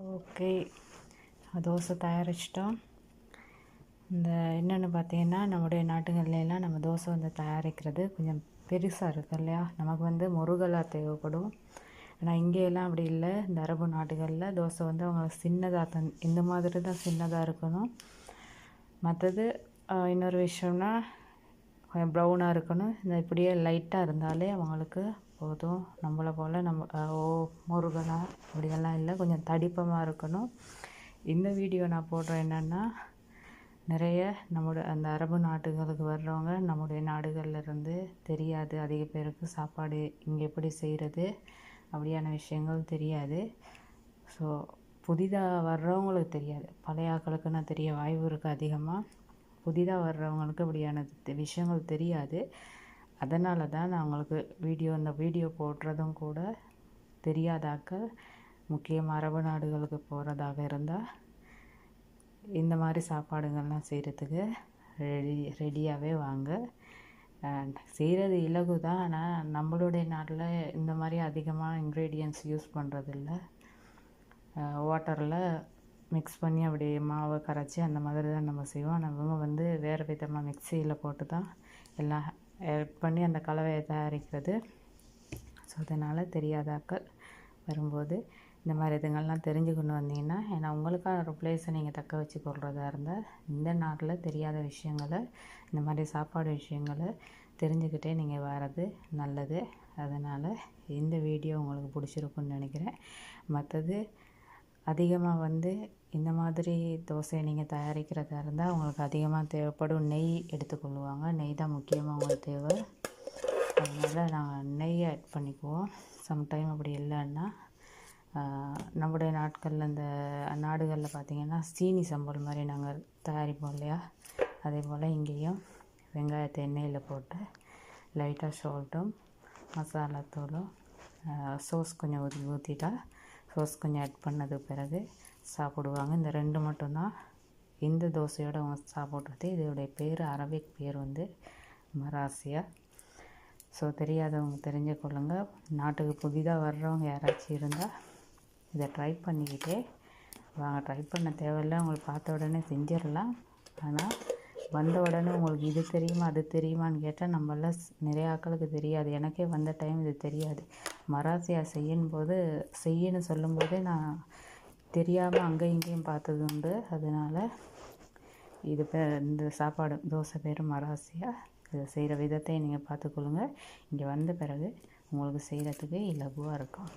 Okay, dosa தயாரிச்சிட்டோம். இந்த என்னென்னு பார்த்தீங்கன்னா, நம்முடைய நாட்டுகள்லாம் நம்ம தோசை வந்து தயாரிக்கிறது கொஞ்சம் பெருசாக இருக்கு இல்லையா? நமக்கு வந்து முருகலாக தேவைப்படும். ஆனால் இங்கேயெல்லாம் அப்படி இல்லை. இந்த அரபு நாடுகளில் தோசை வந்து அவங்க சின்னதாக இந்த மாதிரி தான் சின்னதாக இருக்கணும். மற்றது இன்னொரு விஷயம்னா கொஞ்சம் ப்ரௌனாக இருக்கணும். இந்த இப்படியே லைட்டாக இருந்தாலே அவங்களுக்கு போதும். நம்மளை போல் முருகலாக அப்படியெல்லாம் இல்லை, கொஞ்சம் தடிப்பமாக இருக்கணும். இந்த வீடியோ நான் போடுறேன் என்னென்னா, நிறைய அந்த அரபு நாடுகளுக்கு வர்றவங்க நம்முடைய நாடுகள்லேருந்து தெரியாது. அதிக பேருக்கு சாப்பாடு இங்கே எப்படி செய்கிறது அப்படியான விஷயங்கள் தெரியாது. ஸோ புதிதாக வர்றவங்களுக்கு தெரியாது. பழைய ஆட்களுக்குன்னா தெரிய வாய்ப்பு இருக்குது அதிகமாக. புதிதாக வர்றவங்களுக்கு அப்படியான விஷயங்கள் தெரியாது. அதனால தான் நான் உங்களுக்கு இந்த வீடியோ போடுறதும் கூட தெரியாதாக்கள் முக்கியமாக அரபு நாடுகளுக்கு போகிறதாக இருந்தால் இந்த மாதிரி சாப்பாடுகள்லாம் செய்கிறதுக்கு ரெடியாகவே வாங்க. செய்கிறது இலகு தான். ஆனால் நம்மளுடைய நாட்டில் இந்த மாதிரி அதிகமாக இன்க்ரீடியன்ட்ஸ் யூஸ் பண்ணுறதில்ல. வாட்டரில் மிக்ஸ் பண்ணி அப்படியே மாவை கரைச்சி அந்த மாதிரி தான் நம்ம செய்வோம். ஆனால் இவங்க வந்து வேறு விதமாக மிக்சியில் போட்டு தான் எல்லாம் ஆட் பண்ணி அந்த கலவையை தயாரிக்கிறது. ஸோ அதனால் தெரியாதாக்கள் வரும்போது இந்த மாதிரி இதுங்கள்லாம் தெரிஞ்சுக்கொண்டு வந்தீங்கன்னா, ஏன்னா உங்களுக்கான ஒரு பிளேஸை நீங்கள் தக்க வச்சு கொள்றதா இருந்தால் இந்த நாட்டில் தெரியாத விஷயங்களை, இந்த மாதிரி சாப்பாடு விஷயங்களை தெரிஞ்சுக்கிட்டே நீங்கள் வர்றது நல்லது. அதனால் இந்த வீடியோ உங்களுக்கு பிடிச்சிருக்குன்னு நினைக்கிறேன். மற்றது அதிகமாக வந்து இந்த மாதிரி தோசையை நீங்கள் தயாரிக்கிறதா இருந்தால் உங்களுக்கு அதிகமாக தேவைப்படும் நெய் எடுத்துக்கொள்ளுவாங்க. நெய் தான் முக்கியமாக உங்களுக்கு தேவை. அதனால் நாங்கள் நெய் ஆட் பண்ணிக்குவோம். சம்டைம் அப்படி இல்லைன்னா நம்முடைய இந்த நாடுகளில் பார்த்திங்கன்னா சீனி சம்பல் மாதிரி நாங்கள் தயாரிப்போம் இல்லையா? அதே போல் இங்கேயும் வெங்காயத்தை எண்ணெயில் போட்டு லைட்டாக சால்ட்டும் மசாலாத்தூளும் சோஸ் கொஞ்சம் ஊற்றிட்டா சோஸ் கொஞ்சம் ஆட் பண்ணது பிறகு சாப்பிடுவாங்க. இந்த ரெண்டு மட்டும்தான் இந்த தோசையோடு அவங்க சாப்பிட்றது. இதோடைய பேர் அரபிக் பேர் வந்து மராசியா. ஸோ தெரியாதவங்க தெரிஞ்சுக்கொள்ளுங்க. நாட்டுக்கு புதிதாக வர்றவங்க யாராச்சும் இருந்தால் இதை ட்ரை பண்ணிக்கிட்டே வாங்க. ட்ரை பண்ண தேவையில்லை, உங்களுக்கு பார்த்த உடனே செஞ்சிடலாம். ஆனால் வந்த உடனே உங்களுக்கு இது தெரியுமா அது தெரியுமான்னு கேட்டால் நம்மள நிறைய ஆட்களுக்கு தெரியாது. எனக்கே வந்த டைம் இது தெரியாது. மராசியா செய்யணும்னு சொல்லும்போதே நான் தெரியாமல் அங்கேயும் இங்கேயும் பார்த்தது உண்டு. அதனால் இந்த சாப்பாடு தோசை பேர் மராசியா. இதை செய்கிற விதத்தை நீங்கள் பார்த்துக்கொள்ளுங்க. இங்கே வந்த பிறகு உங்களுக்கு செய்கிறதுக்கு இலகுவாக இருக்கும்.